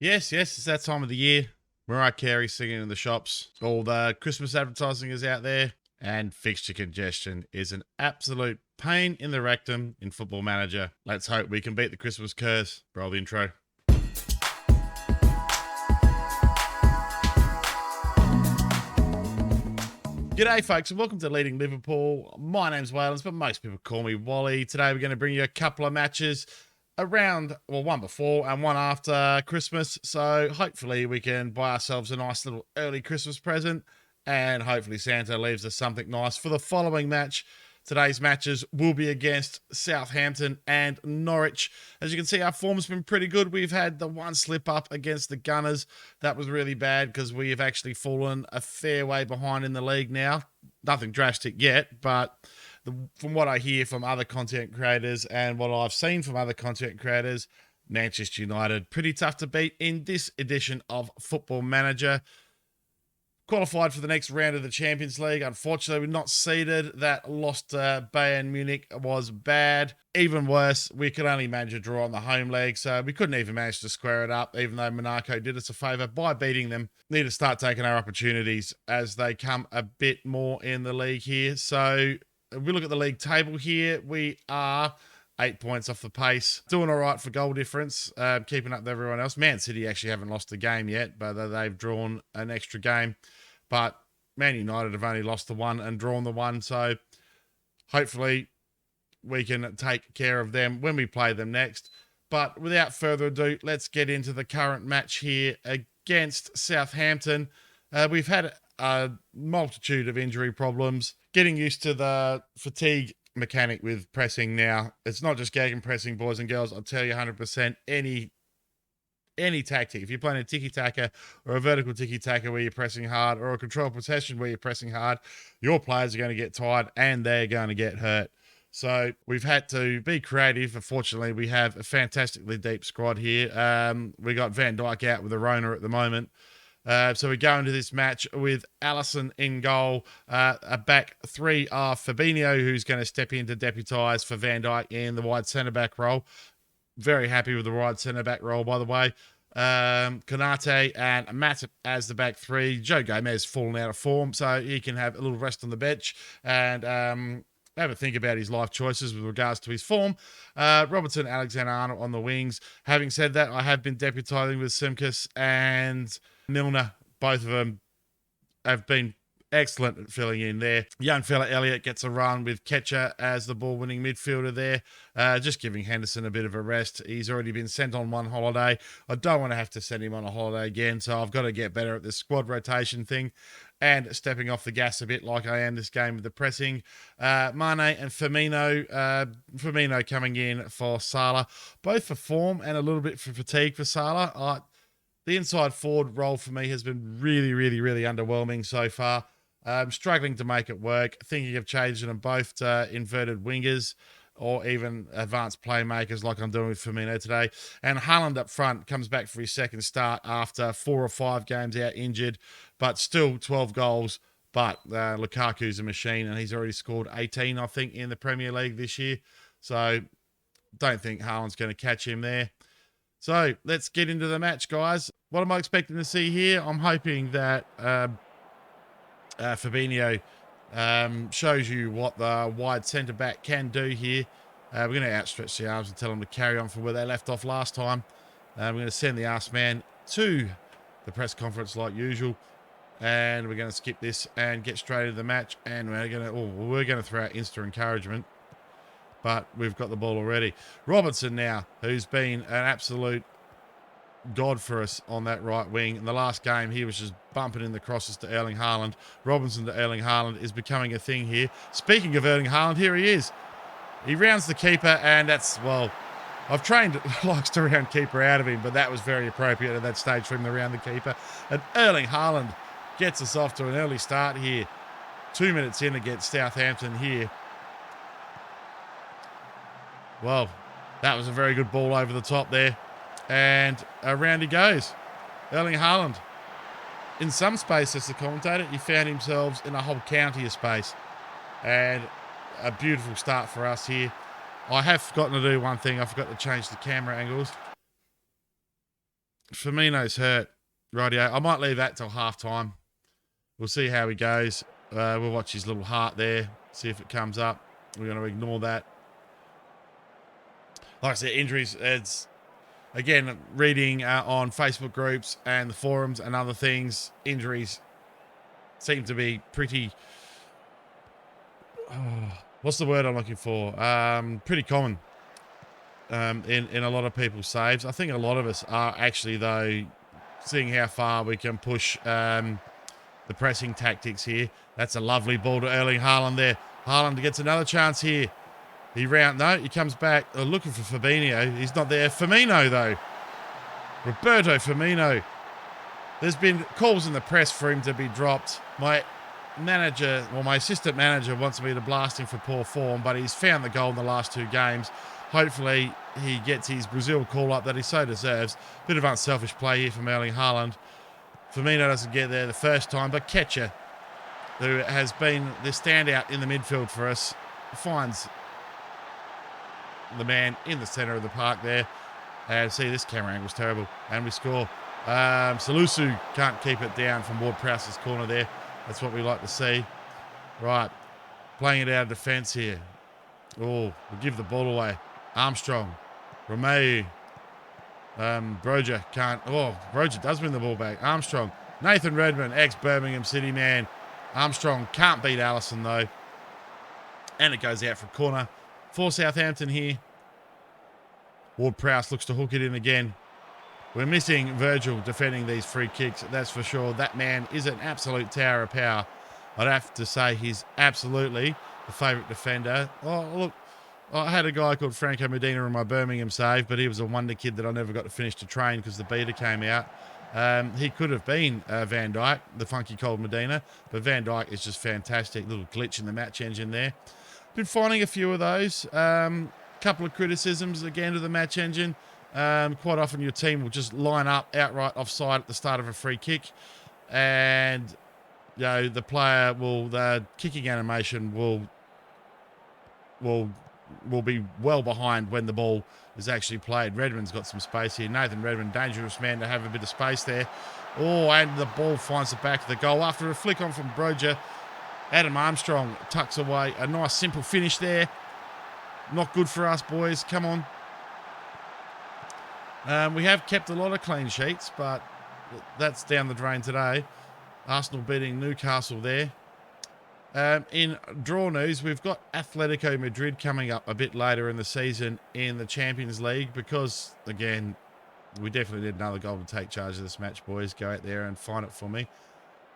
Yes, it's that time of the year. Mariah Carey singing in the shops. All the Christmas advertising is out there, and fixture congestion is an absolute pain in the rectum in Football Manager. Let's hope we can beat the Christmas curse. Roll the intro. G'day, folks, and welcome to Leading Liverpool. My name's Waylens, but most people call me Wally. Today, we're going to bring you a couple of matches around, well, one before and one after Christmas. So hopefully we can buy ourselves a nice little early Christmas present, and hopefully Santa leaves us something nice for the following match. Today's matches will be against Southampton and Norwich. As you can see, our form's been pretty good. We've had the one slip up against the Gunners. That was really bad because we have actually fallen a fair way behind in the league now. Nothing drastic yet, but from what I hear from other content creators and what I've seen from other content creators, Manchester United, pretty tough to beat in this edition of Football Manager. Qualified for the next round of the Champions League. Unfortunately, we're not seeded. That loss to Bayern Munich was bad. Even worse, we could only manage a draw on the home leg, so we couldn't even manage to square it up, even though Monaco did us a favour by beating them. Need to start taking our opportunities as they come a bit more in the league here. So if we look at the league table here, we are 8 points off the pace. Doing all right for goal difference, keeping up with everyone else. Man City actually haven't lost a game yet, but they've drawn an extra game. But Man United have only lost the one and drawn the one, so hopefully we can take care of them when we play them next. But without further ado, let's get into the current match here against Southampton. We've had a multitude of injury problems. Getting used to the fatigue mechanic with pressing now. It's not just gag and pressing, boys and girls. I'll tell you 100%, any tactic, if you're playing a tiki-taka or a vertical tiki-taka where you're pressing hard, or a control possession where you're pressing hard, your players are going to get tired and they're going to get hurt. So we've had to be creative. Unfortunately, we have a fantastically deep squad here. We got Van Dijk out with a Rona at the moment. So we go into this match with Alisson in goal. A back three are Fabinho, who's going to step in to deputise for Van Dijk in the wide centre-back role. Very happy with the wide centre-back role, by the way. Konate and Matip as the back three. Joe Gomez fallen out of form, so he can have a little rest on the bench and have a think about his life choices with regards to his form. Robertson, Alexander-Arnold on the wings. Having said that, I have been deputising with Simkus and Milner. Both of them have been excellent at filling in there. Young fella Elliott gets a run with Ketcher as the ball-winning midfielder there, just giving Henderson a bit of a rest. He's already been sent on one holiday. I don't want to have to send him on a holiday again, so I've got to get better at this squad rotation thing and stepping off the gas a bit like I am this game with the pressing. Mane and Firmino. Firmino coming in for Salah, both for form and a little bit for fatigue for Salah. The inside forward role for me has been really underwhelming so far. I'm struggling to make it work. Thinking of changing them both to inverted wingers or even advanced playmakers like I'm doing with Firmino today. And Haaland up front comes back for his second start after 4 or 5 games out injured, but still 12 goals. But Lukaku's a machine, and he's already scored 18, I think, in the Premier League this year. So don't think Haaland's going to catch him there. So let's get into the match, guys. What am I expecting to see here? I'm hoping that Fabinho shows you what the wide centre-back can do here. We're going to outstretch the arms and tell them to carry on from where they left off last time. We're going to send the arse man to the press conference like usual. And we're going to skip this and get straight into the match. And we're going to throw out Insta encouragement. But we've got the ball already. Robertson now, who's been an absolute god for us on that right wing. In the last game, he was just bumping in the crosses to Erling Haaland. Robinson to Erling Haaland is becoming a thing here. Speaking of Erling Haaland, here he is. He rounds the keeper, and that's, well, I've trained likes to round keeper out of him, but that was very appropriate at that stage for him to round the keeper. And Erling Haaland gets us off to an early start here. 2 minutes in against Southampton here. Well, that was a very good ball over the top there. And around he goes. Erling Haaland. In some space, as the commentator, he found himself in a whole county of space. And a beautiful start for us here. I have forgotten to do one thing. I forgot to change the camera angles. Firmino's hurt. Rightio. I might leave that till half-time. We'll see how he goes. We'll watch his little heart there, see if it comes up. We're going to ignore that. Like I said, injuries, it's, again, reading on Facebook groups and the forums and other things, injuries seem to be pretty, what's the word I'm looking for? Pretty common in a lot of people's saves. I think a lot of us are actually, though, seeing how far we can push the pressing tactics here. That's a lovely ball to Erling Haaland there. Haaland gets another chance here. He comes back looking for Fabinho. He's not there. Firmino, though. Roberto Firmino. There's been calls in the press for him to be dropped. My assistant manager wants me to blast him for poor form, but he's found the goal in the last 2 games. Hopefully he gets his Brazil call-up that he so deserves. Bit of unselfish play here from Erling Haaland. Firmino doesn't get there the first time, but Ketcher, who has been the standout in the midfield for us, finds the man in the centre of the park there. And see, this camera angle was terrible. And we score. Salusu can't keep it down from Ward-Prowse's corner there. That's what we like to see. Right. Playing it out of defence here. Oh, we'll give the ball away. Armstrong. Romeu. Broja can't. Oh, Broja does win the ball back. Armstrong. Nathan Redmond, ex-Birmingham City man. Armstrong can't beat Allison, though. And it goes out for a corner for Southampton here. Ward-Prowse looks to hook it in again. We're missing Virgil defending these free kicks, that's for sure. That man is an absolute tower of power. I'd have to say he's absolutely the favourite defender. Oh, look, I had a guy called Franco Medina in my Birmingham save, but he was a wonder kid that I never got to finish to train because the beta came out. He could have been Van Dijk, the funky cold Medina, but Van Dijk is just fantastic. Little glitch in the match engine there. Been finding a few of those. Couple of criticisms again to the match engine. Quite often your team will just line up outright offside at the start of a free kick, and the player will, the kicking animation will be well behind when the ball is actually played. Redmond's got some space here. Nathan Redmond, dangerous man to have a bit of space there. Oh, and the ball finds the back of the goal after a flick on from Broja. Adam Armstrong tucks away a nice simple finish there. Not good for us, boys. Come on. We have kept a lot of clean sheets, but that's down the drain today. Arsenal beating Newcastle there. In draw news, we've got Atletico Madrid coming up a bit later in the season in the Champions League because, again, we definitely need another goal to take charge of this match, boys. Go out there and find it for me.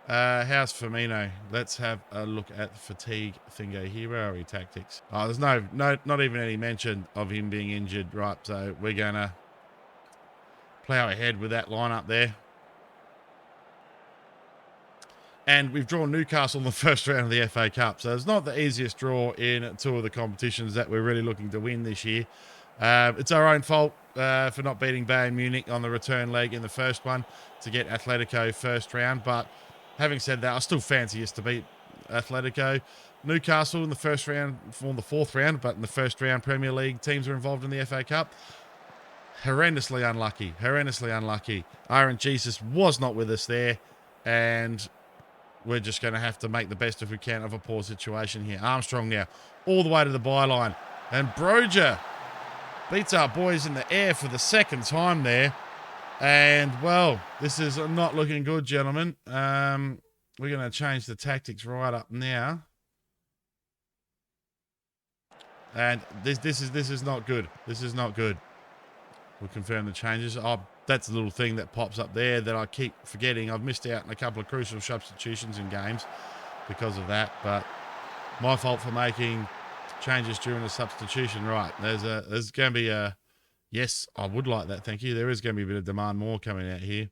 How's Firmino? Let's have a look at the fatigue thingo here. Where are we? Tactics. Oh, there's not even any mention of him being injured. Right, so we're going to plough ahead with that lineup there. And we've drawn Newcastle in the first round of the FA Cup. So it's not the easiest draw in 2 of the competitions that we're really looking to win this year. It's our own fault for not beating Bayern Munich on the return leg in the first one to get Atletico first round. But having said that, I still fancy us to beat Atletico. Newcastle in the first round, for the 4th round, but in the first round Premier League teams are involved in the FA Cup. Horrendously unlucky. Horrendously unlucky. Iron Jesus was not with us there, and we're just going to have to make the best if we can of a poor situation here. Armstrong now, all the way to the byline. And Broja beats our boys in the air for the 2nd time there. And, well, this is not looking good, gentlemen. We're going to change the tactics right up now. And this is not good. This is not good. We'll confirm the changes. Oh, that's a little thing that pops up there that I keep forgetting. I've missed out on a couple of crucial substitutions in games because of that. But my fault for making changes during the substitution. Right, there's going to be a... Yes, I would like that, thank you. There is going to be a bit of demand more coming out here.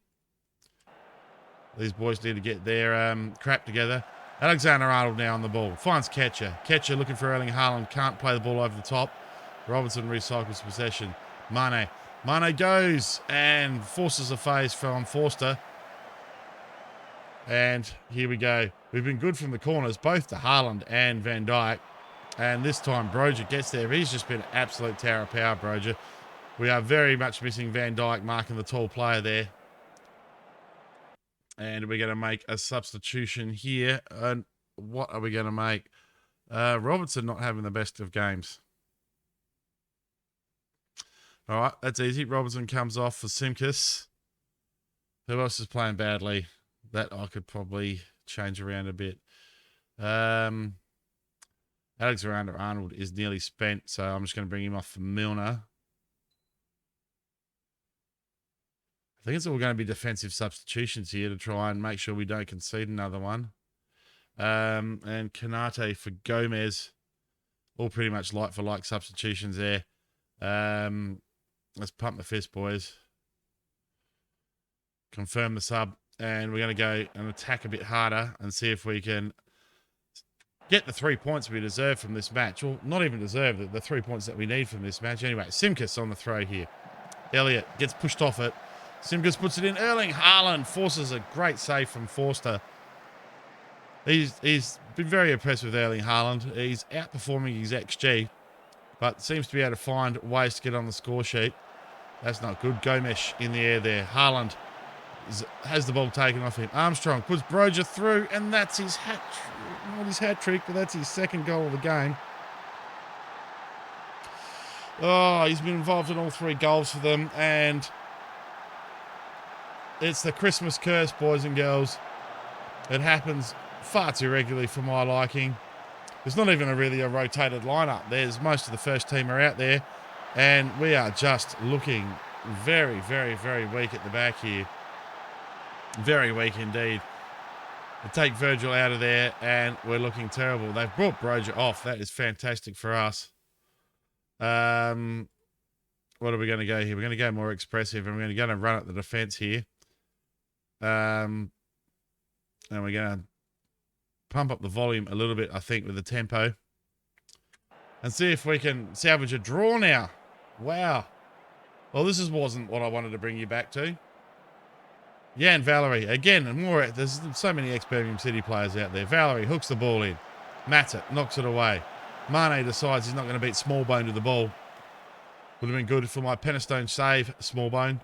These boys need to get their crap together. Alexander-Arnold now on the ball. Finds Ketcher. Ketcher looking for Erling Haaland. Can't play the ball over the top. Robinson recycles possession. Mane. Mane goes and forces a phase from Forster. And here we go. We've been good from the corners, both to Haaland and Van Dijk. And this time Broja gets there. He's just been an absolute tower of power, Broja. We are very much missing Van Dijk marking the tall player there. And we're going to make a substitution here. And what are we going to make? Robertson not having the best of games. All right, that's easy. Robertson comes off for Simkus. Who else is playing badly? That I could probably change around a bit. Alexander-Arnold is nearly spent, so I'm just going to bring him off for Milner. I think it's all going to be defensive substitutions here to try and make sure we don't concede another one. And Kanate for Gomez. All pretty much like for like substitutions there. Let's pump the fist, boys. Confirm the sub. And we're going to go and attack a bit harder and see if we can get the 3 points we deserve from this match. Well, not even deserve, the 3 points that we need from this match. Anyway, Simkus on the throw here. Elliott gets pushed off it. Simkus puts it in. Erling Haaland forces a great save from Forster. He's been very impressed with Erling Haaland. He's outperforming his XG, but seems to be able to find ways to get on the score sheet. That's not good. Gomes in the air there. Haaland has the ball taken off him. Armstrong puts Broja through, and that's his hat. Not his hat trick, but that's his second goal of the game. Oh, he's been involved in all 3 goals for them, and it's the Christmas curse, boys and girls. It happens far too regularly for my liking. There's not even really a rotated lineup. There's most of the first team are out there, and we are just looking very, very, very weak at the back here. Very weak indeed. They take Virgil out of there, and we're looking terrible. They've brought Broja off. That is fantastic for us. What are we going to go here? We're going to go more expressive, and we're going to go and run at the defence here. And we're going to pump up the volume a little bit, I think, with the tempo. And see if we can salvage a draw now. Wow. Well, wasn't what I wanted to bring you back to. Yeah, and Valerie. Again, and more. There's so many ex-Birmingham City players out there. Valerie hooks the ball in. Matip knocks it away. Mane decides he's not going to beat Smallbone to the ball. Would have been good for my Penistone save, Smallbone.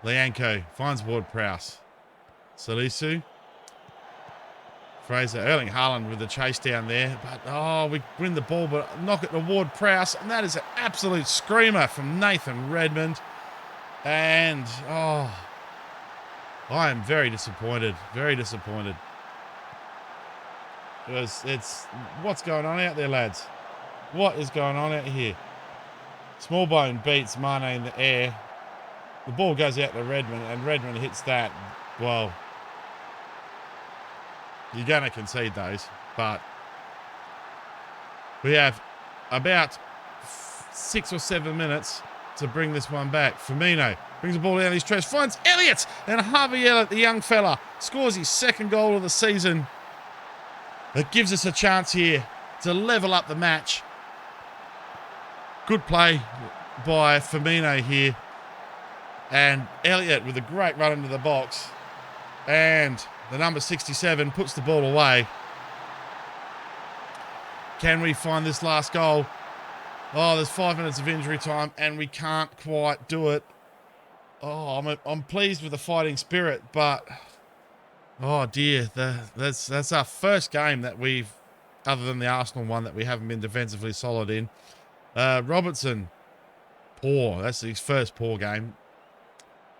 Lianco finds Ward-Prowse. Salisu. Fraser. Erling Haaland with the chase down there. But, we win the ball, but knock it to Ward-Prowse. And that is an absolute screamer from Nathan Redmond. And, I am very disappointed. Very disappointed. It's what's going on out there, lads? What is going on out here? Smallbone beats Mane in the air. The ball goes out to Redmond, and Redmond hits that. Well, you're going to concede those, but we have about 6 or 7 minutes to bring this one back. Firmino brings the ball down his chest, finds Elliott, and Harvey Elliott, the young fella, scores his 2nd goal of the season. It gives us a chance here to level up the match. Good play by Firmino here. And Elliott with a great run into the box. And the number 67 puts the ball away. Can we find this last goal? Oh, there's 5 minutes of injury time, and we can't quite do it. Oh, I'm pleased with the fighting spirit, but oh dear, that's our first game that we've, other than the Arsenal one, that we haven't been defensively solid in. Robertson, poor. That's his first poor game.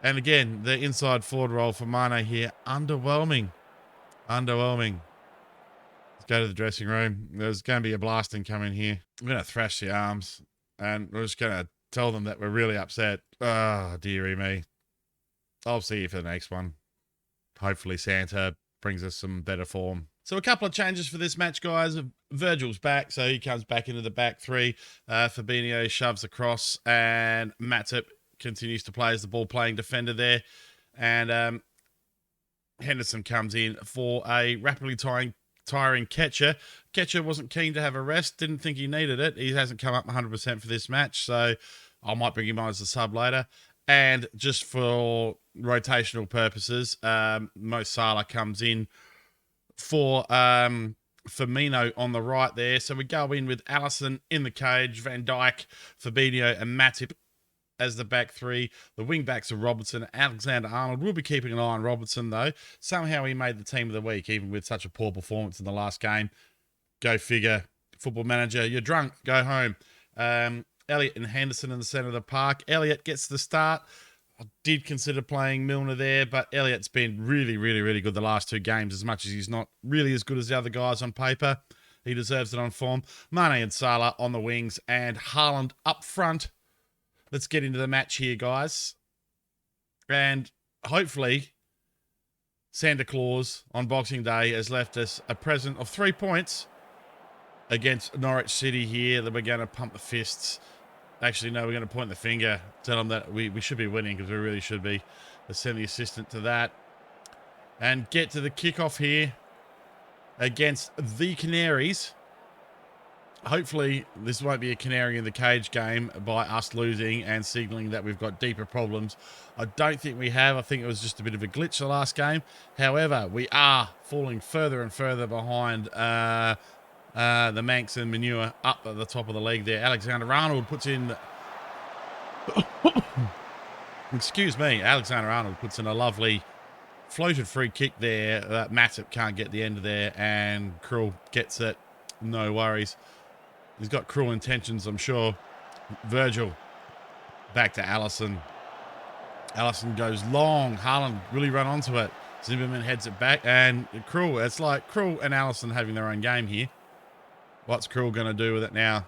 And again, the inside forward role for Mane here, underwhelming. Underwhelming. Let's go to the dressing room. There's going to be a blasting coming here. I'm going to thrash the arms, and we're just going to tell them that we're really upset. Oh, dearie me. I'll see you for the next one. Hopefully Santa brings us some better form. So a couple of changes for this match, guys. Virgil's back, so he comes back into the back 3. Fabinho shoves across, and Matip continues to play as the ball-playing defender there. And Henderson comes in for a rapidly tiring Ketcher. Ketcher wasn't keen to have a rest, didn't think he needed it. He hasn't come up 100% for this match, so I might bring him on as a sub later. And just for rotational purposes, Mo Salah comes in for Firmino on the right there. So we go in with Alisson in the cage, Van Dijk, Fabinho, and Matip as the back three. The wing backs are Robertson. Alexander-Arnold. We'll be keeping an eye on Robertson, though. Somehow he made the team of the week, even with such a poor performance in the last game. Go figure. Football Manager, you're drunk. Go home. Elliott and Henderson in the centre of the park. Elliott gets the start. I did consider playing Milner there, but Elliott's been really, really, really good the last 2 games, as much as he's not really as good as the other guys on paper. He deserves it on form. Mane and Salah on the wings, and Haaland up front. Let's get into the match here, guys. And hopefully, Santa Claus on Boxing Day has left us a present of 3 points against Norwich City here, that we're going to pump the fists. Actually, no, we're going to point the finger, tell them that we should be winning, because we really should be. Let's send the assistant to that. And get to the kickoff here against the Canaries. Hopefully, this won't be a canary in the cage game by us losing and signalling that we've got deeper problems. I don't think we have. I think it was just a bit of a glitch the last game. However, we are falling further and further behind the Manx and Manure up at the top of the league there. Alexander-Arnold puts in... Excuse me. Alexander-Arnold puts in a lovely floated free kick there. Matip can't get the end of there, and Krul gets it. No worries. He's got cruel intentions, I'm sure. Virgil. Back to Alisson. Alisson goes long. Haaland really run onto it. Zimmerman heads it back. And Krul, it's like Krul and Alisson having their own game here. What's Krul going to do with it now?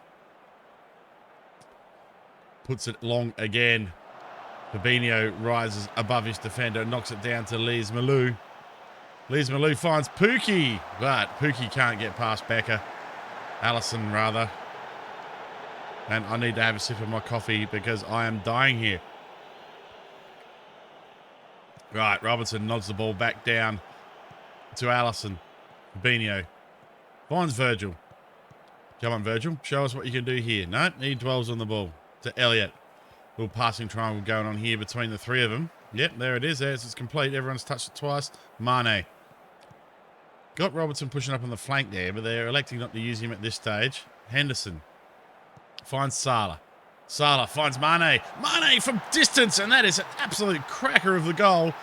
Puts it long again. Fabinho rises above his defender. Knocks it down to Lise Malou. Lise Malou finds Pookie. But Pookie can't get past Becker. Alisson, rather. And I need to have a sip of my coffee because I am dying here. Right, Robertson nods the ball back down to Alisson. Fabinho finds Virgil. Come on, Virgil. Show us what you can do here. No, he dwells on the ball. To Elliott. Little passing triangle going on here between the 3 of them. Yep, there it is. There's it's complete. Everyone's touched it twice. Mane. Got Robertson pushing up on the flank there, but they're electing not to use him at this stage. Henderson finds Salah. Salah finds Mane. Mane from distance, and that is an absolute cracker of the goal.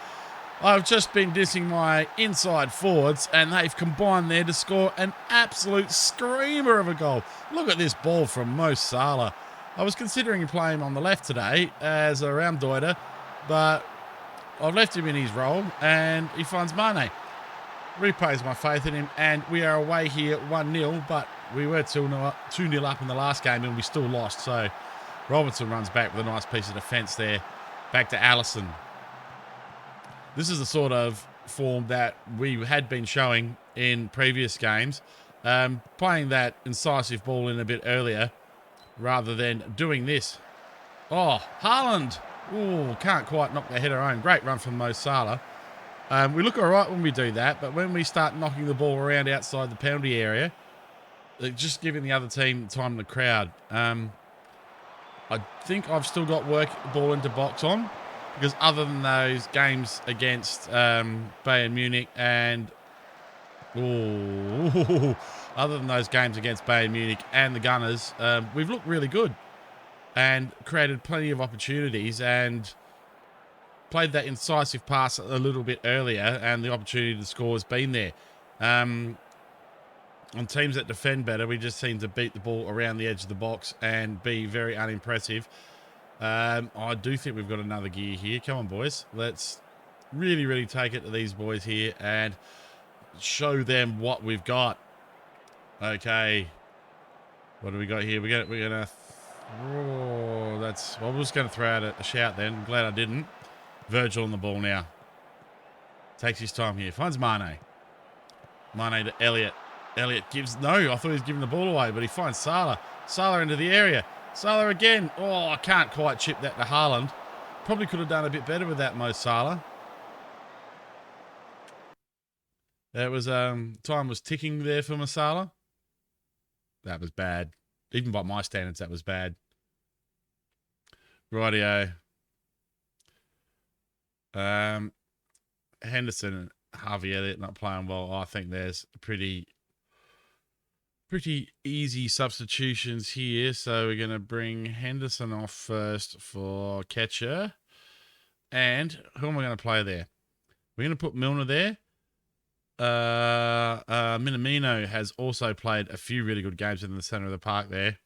I've just been dissing my inside forwards, and they've combined there to score an absolute screamer of a goal. Look at this ball from Mo Salah. I was considering playing him on the left today as a Raumdeuter, but I've left him in his role, and he finds Mane. Repays my faith in him, and we are away here 1-0, but we were 2-0 up in the last game, and we still lost. So Robertson runs back with a nice piece of defence there. Back to Alisson. This is the sort of form that we had been showing in previous games. Playing that incisive ball in a bit earlier rather than doing this. Oh, Haaland. Oh, can't quite knock the header home. Great run from Mo Salah. We look all right when we do that, but when we start knocking the ball around outside the penalty area, just giving the other team time in the crowd. I think I've still got work ball into box on, because other than those games against Bayern Munich and other than those games against Bayern Munich and the Gunners, we've looked really good and created plenty of opportunities and played that incisive pass a little bit earlier, and the opportunity to score has been there. On teams that defend better, we just seem to beat the ball around the edge of the box and be very unimpressive. I do think we've got another gear here. Come on, boys. Let's really, really take it to these boys here and show them what we've got. Okay. What do we got here? We're gonna well, I was going to throw out a shout then. I'm glad I didn't. Virgil on the ball now. Takes his time here. Finds Mane. Mane to Elliott. Elliott gives... No, I thought he was giving the ball away, but he finds Salah. Salah into the area. Salah again. Oh, I can't quite chip that to Haaland. Probably could have done a bit better with that, Mo Salah. That was... time was ticking there for Mo Salah. That was bad. Even by my standards, that was bad. Rightio. Henderson and Harvey Elliott not playing well. I think there's a pretty pretty easy substitutions here. So we're going to bring Henderson off first for catcher. And who am I going to play there? We're going to put Milner there. Minamino has also played a few really good games in the center of the park there.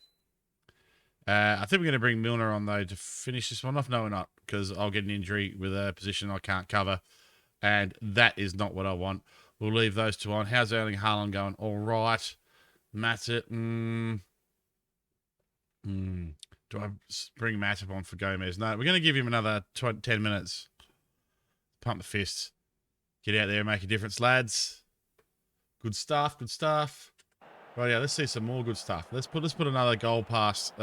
I think we're going to bring Milner on, though, to finish this one off. No, we're not, because I'll get an injury with a position I can't cover, and that is not what I want. We'll leave those two on. How's Erling Haaland going? All right. Matip. Do I bring Matip on for Gomez? No, we're going to give him another 10 minutes. Pump the fists. Get out there and make a difference, lads. Good stuff, good stuff. Right, yeah, let's see some more good stuff. Let's put another goal past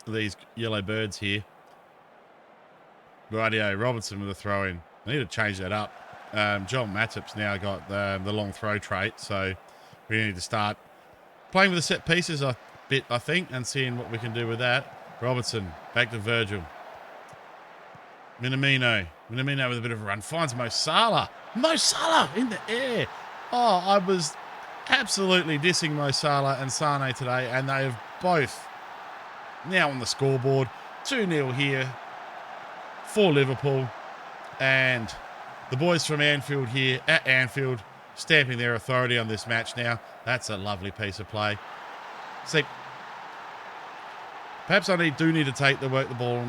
these yellow birds here. Rightio, Robertson with a throw in. I need to change that up. Joel Matip's now got the long throw trait, so we need to start playing with the set pieces a bit, I think, and seeing what we can do with that. Robertson, back to Virgil. Minamino with a bit of a run. Finds Mo Salah. Mo Salah in the air. Oh, I was absolutely dissing Mo Salah and Sane today, and they have both now on the scoreboard. 2-0 here for Liverpool. And the boys from Anfield here at Anfield stamping their authority on this match now. That's a lovely piece of play. See, perhaps I do need to work the ball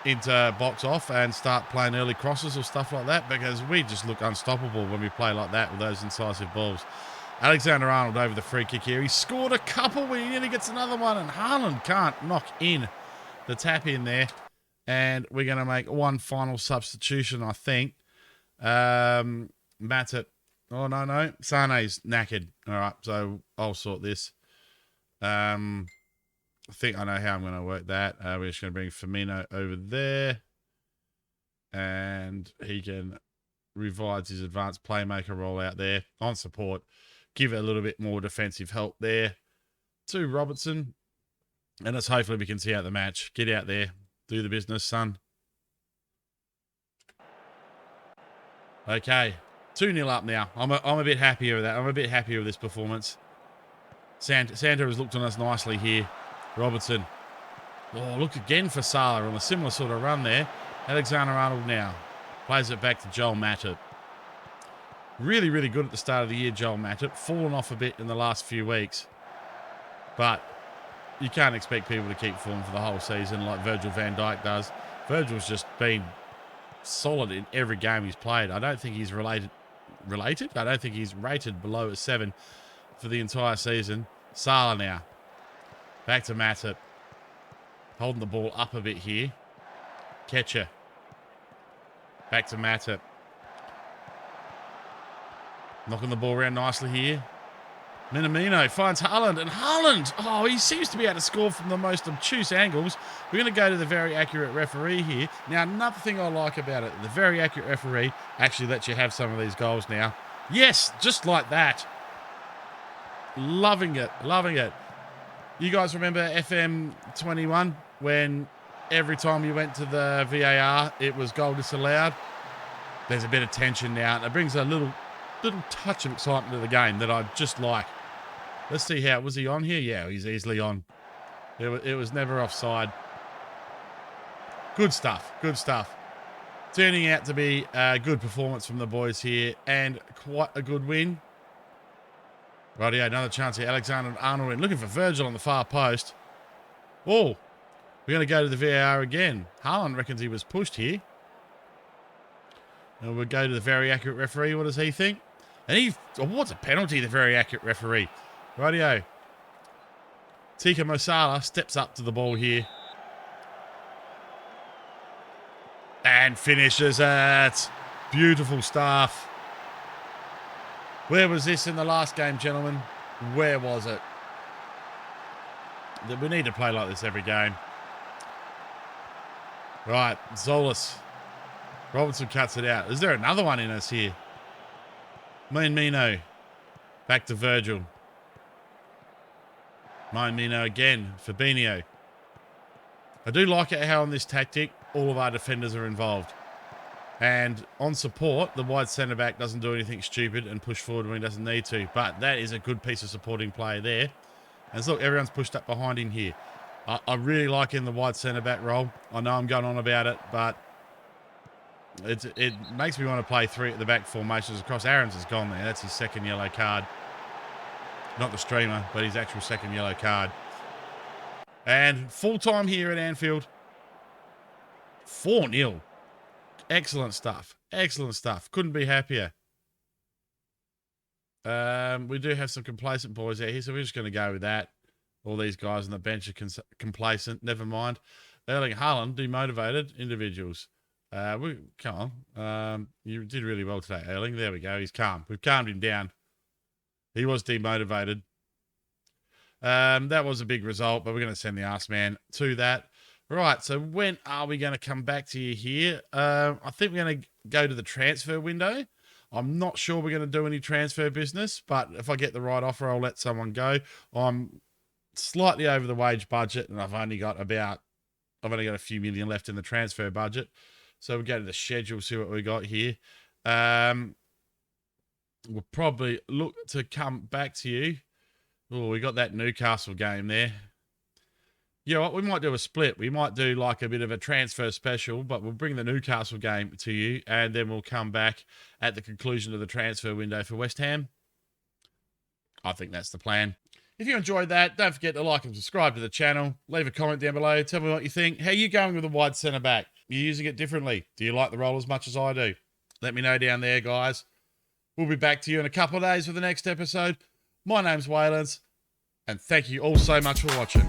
into box off and start playing early crosses or stuff like that, because we just look unstoppable when we play like that with those incisive balls. Alexander-Arnold over the free kick here. He scored a couple, but he nearly gets another one, and Haaland can't knock in the tap in there. And we're going to make one final substitution, I think. Matip. Oh, no. Sane's knackered. All right, so I'll sort this. I think I know how I'm going to work that. We're just going to bring Firmino over there. And he can revise his advanced playmaker role out there on support. Give it a little bit more defensive help there to Robertson. And let's hopefully we can see out the match. Get out there. Do the business, son. Okay. 2-0 up now. I'm a bit happier with that. I'm a bit happier with this performance. Santa has looked on us nicely here. Robertson. Oh, look again for Salah on a similar sort of run there. Alexander-Arnold now. Plays it back to Joel Matip. Really, really good at the start of the year, Joel Matip. Fallen off a bit in the last few weeks. But you can't expect people to keep form for the whole season like Virgil van Dijk does. Virgil's just been solid in every game he's played. I don't think he's related? I don't think he's rated below a 7 for the entire season. Salah now. Back to Matip. Holding the ball up a bit here. Catcher. Back to Matip. Knocking the ball around nicely here. Minamino finds Haaland. And Haaland, oh, he seems to be able to score from the most obtuse angles. We're going to go to the very accurate referee here. Now, another thing I like about it, the very accurate referee actually lets you have some of these goals now. Yes, just like that. Loving it. Loving it. You guys remember FM21 when every time you went to the VAR, it was goal disallowed? There's a bit of tension now. It brings a little touch of excitement to the game that I just like. Let's see how... Was he on here? Yeah, he's easily on. It was never offside. Good stuff. Good stuff. Turning out to be a good performance from the boys here and quite a good win. Rightio, another chance here. Alexander-Arnold in. Looking for Virgil on the far post. Oh, we're going to go to the VAR again. Haaland reckons he was pushed here. And we'll go to the very accurate referee. What does he think? And he awards a penalty, the very accurate referee. Rightio. Tika Mo Salah steps up to the ball here. And finishes it. Beautiful stuff. Where was this in the last game, gentlemen? Where was it? We need to play like this every game. Right, Zolas. Robertson cuts it out. Is there another one in us here? Mino. Back to Virgil. Mino again. Fabinho. I do like it how on this tactic, all of our defenders are involved. And on support, the wide centre-back doesn't do anything stupid and push forward when he doesn't need to. But that is a good piece of supporting play there. And look, everyone's pushed up behind him here. I really like in the wide centre-back role. I know I'm going on about it, but it makes me want to play 3 at the back formations across. Aaron's has gone there. That's his second yellow card. Not the streamer, but his actual second yellow card. And full time here at Anfield. 4-0. Excellent stuff. Excellent stuff. Couldn't be happier. We do have some complacent boys out here, so we're just going to go with that. All these guys on the bench are complacent. Never mind. Erling Haaland, demotivated individuals. Come on. You did really well today, Erling. There we go. He's calm. We've calmed him down. He was demotivated. That was a big result, but we're going to send the arse man to that. Right, so when are we going to come back to you here? I think we're going to go to the transfer window. I'm not sure we're going to do any transfer business, but if I get the right offer, I'll let someone go. I'm slightly over the wage budget, and I've only got a few million left in the transfer budget. So we'll go to the schedule, see what we got here. We'll probably look to come back to you. Oh, we got that Newcastle game there. You know what? We might do a split. We might do like a bit of a transfer special, but we'll bring the Newcastle game to you, and then we'll come back at the conclusion of the transfer window for West Ham. I think that's the plan. If you enjoyed that, don't forget to like and subscribe to the channel. Leave a comment down below. Tell me what you think. How are you going with the wide centre-back? You're using it differently. Do you like the role as much as I do? Let me know down there, guys. We'll be back to you in a couple of days for the next episode. My name's Waylens, and thank you all so much for watching.